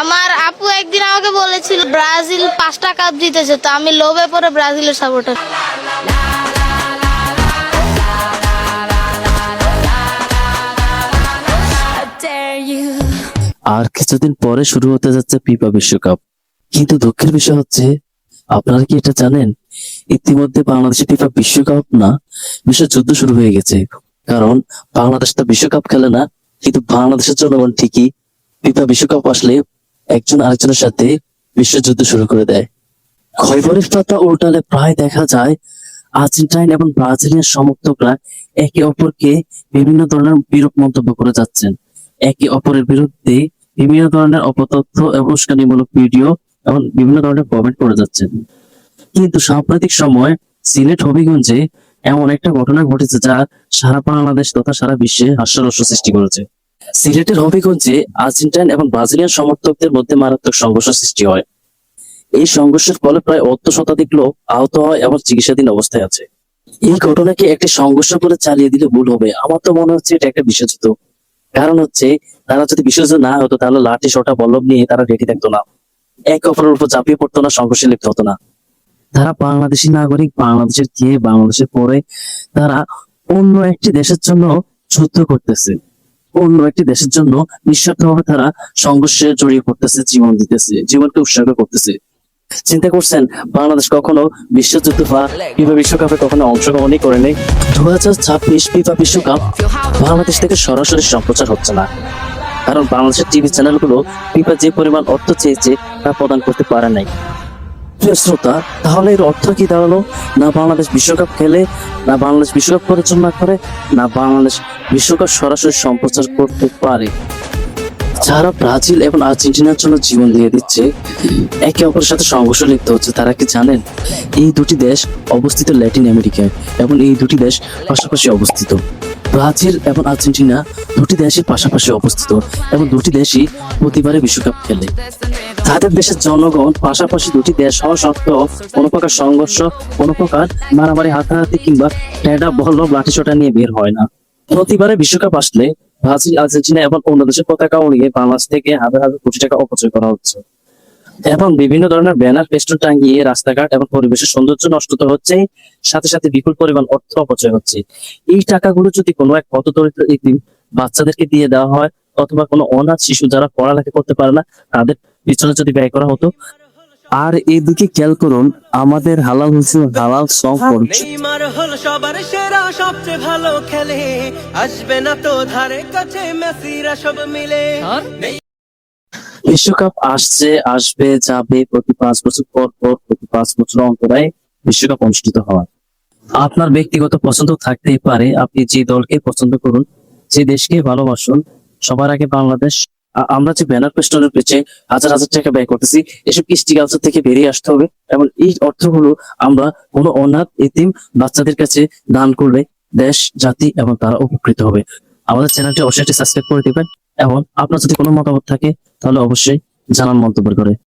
আমার আপু একদিন আমাকে বলেছিল ব্রাজিল 5টা কাপ জিতেছে, তো আমি লোভে পড়ে ব্রাজিলের সাপোর্টার। আর কিছুদিন পরে শুরু হতে যাচ্ছে ফিফা বিশ্বকাপ। কিন্তু দুঃখের বিষয় হচ্ছে, আপনারা কি এটা জানেন, ইতিমধ্যে বাংলাদেশে ফিফা বিশ্বকাপ না, বিশ্বযুদ্ধ শুরু হয়ে গেছে। কারণ বাংলাদেশ তো বিশ্বকাপ খেলে না, কিন্তু বাংলাদেশের জনগণ ঠিকই ফিফা বিশ্বকাপ আসলে একজন আরেকজনের সাথে বিশ্বযুদ্ধ শুরু করে দেয়। খবরের পাতা উল্টালে প্রায় দেখা যায় আর্জেন্টাইন এবং ব্রাজিলিয়ান সমর্থকরা একে অপরকে বিভিন্ন ধরনের বিরূপ মন্তব্য করে যাচ্ছেন। একে অপরের বিরুদ্ধে বিভিন্ন ধরনের অপতথ্য এবং উস্কানিমূলক ভিডিও এবং বিভিন্ন ধরনের কমেন্ট করে যাচ্ছেন। কিন্তু সাম্প্রতিক সময় সিলেট হবিগঞ্জে এমন একটা ঘটনা ঘটেছে যা সারা বাংলাদেশ তথা সারা বিশ্বে হাস্যরস সৃষ্টি করেছে। সিলেটের হবিগঞ্জে আর্জেন্টাইন এবং ব্রাজিলিয়ান সমর্থকদের মধ্যে মারাত্মক সংঘর্ষ সৃষ্টি হয়। এই সংঘর্ষের ফলে প্রায় শতাধিক লোক আহত হয় এবং চিকিৎসাধীন অবস্থায় আছে। এই ঘটনাকে একটি সংঘর্ষ বলে চালিয়ে দিলে ভুল হবে। আমার তো মনে হচ্ছে এটা একটা বিশ্বযুদ্ধ। কারণ হচ্ছে, তারা যদি বিশ্বযুদ্ধ না হতো তাহলে লাঠি সোটা বল্লভ নিয়ে তারা রেডি থাকতো না, একে অপরের উপর ঝাঁপিয়ে পড়তো না, সংঘর্ষে লিপ্ত হতো না। তারা বাংলাদেশি নাগরিক, বাংলাদেশের খেয়ে বাংলাদেশের পরে তারা অন্য একটি দেশের জন্য যুদ্ধ করতেছে, অন্য একটি দেশের জন্য নিঃস্বার্থভাবে তারা সংঘর্ষে জড়িয়ে পড়তেছে, জীবন দিতেছে, জীবনকে উৎসর্গ করতেছে। চিন্তা করছেন, বাংলাদেশ কখনো বিশ্বযুদ্ধ বা ফিফা বিশ্বকাপে কখনো অংশগ্রহণই করেনি। 2026 ফিফা বিশ্বকাপ বাংলাদেশ থেকে সরাসরি সম্প্রচার হচ্ছে না, কারণ বাংলাদেশের টিভি চ্যানেলগুলো ফিফা যে পরিমাণ অর্থ চেয়েছে তা প্রদান করতে পারে নাই। প্রিয় শ্রোতা, তাহলে এর অর্থ কি দাঁড়ালো? না বাংলাদেশ বিশ্বকাপ খেলে, না বাংলাদেশ বিশ্বকাপ পরিচালনা করে, না বাংলাদেশ বিশ্বকাপ সরাসরি সম্প্রচার করতে পারে। যারা ব্রাজিল এবং আর্জেন্টিনার জন্য জীবন দিয়ে দিচ্ছে, একে অপরের সাথে সংঘর্ষ লিপ্ত হচ্ছে, তারা কি জানেন এই দুটি দেশ অবস্থিত ল্যাটিন আমেরিকায় এবং এই দুটি দেশ পাশাপাশি অবস্থিত। ব্রাজিল এবং আর্জেন্টিনা দুটি দেশই পাশাপাশি অবস্থিত এবং দুটি দেশই প্রতিবারে বিশ্বকাপ খেলে। তাদের দেশের জনগণ পাশাপাশি দুটি দেশ হওয়া সত্ত্বেও কোনো প্রকার সংঘর্ষ, কোনো প্রকার মারামারি, হাতাহাতি কিংবা টেডা বল্লভ লাঠিসোঁটা নিয়ে বের হয় না। প্রতিবারে বিশ্বকাপ আসলে ব্রাজিল, আর্জেন্টিনা এবং অন্য দেশের পতাকা উড়িয়ে বাংলাদেশ থেকে হাজার হাজার কোটি টাকা অপচয় করা হচ্ছে এবং বিভিন্ন ধরনের ব্যানার পেস্টুন টাঙিয়ে রাস্তাঘাট এবং পরিবেশের সৌন্দর্য নষ্ট তো হচ্ছে, সাথে সাথে বিপুল পরিমাণ অর্থ অপচয় হচ্ছে। এই টাকাগুলো যদি কোনো এক পথদরিদ্র এতিম বাচ্চাদেরকে দিয়ে দেওয়া হয়, অথবা কোনো অনাথ শিশু যারা পড়ালেখা করতে পারে না তাদের পিছনে যদি ব্যয় করা হতো। আর এদিকে খেয়াল করুন, আমাদের হালাল হোসেন হালাল সং করছে। নেইমার হল সবার সেরা, সবচেয়ে ভালো খেলে, আসবে না তো ধারে কাছে মেসিরা সব মিলে। বিশ্বকাপ আসছে, আসবে, যাবে, প্রতি 5 বছর পর পর, প্রতি 5 বছর অন্তরায় বিশ্বকাপ অনুষ্ঠিত হয়। আপনার ব্যক্তিগত পছন্দ থাকতেই পারে, আপনি যে দলকে পছন্দ করুন, যে দেশকে ভালোবাসুন। সবার আগে বাংলাদেশ। আমরা যে ব্যানার পেস্টনের পেছনে হাজার হাজার টাকা ব্যয় করতেছি, এসব কৃষ্টি কালচার থেকে বেরিয়ে আসতে হবে এবং এই অর্থগুলো আমরা কোনো অনাথ এতিম বাচ্চাদের কাছে দান করলে দেশ, জাতি এবং তারা উপকৃত হবে। আমাদের চ্যানেলটি অবশ্যই সাবস্ক্রাইব করে দিবেন এবং আপনার যদি কোনো মতামত থাকে তাহলে অবশ্যই জানান মন্তব্য করে।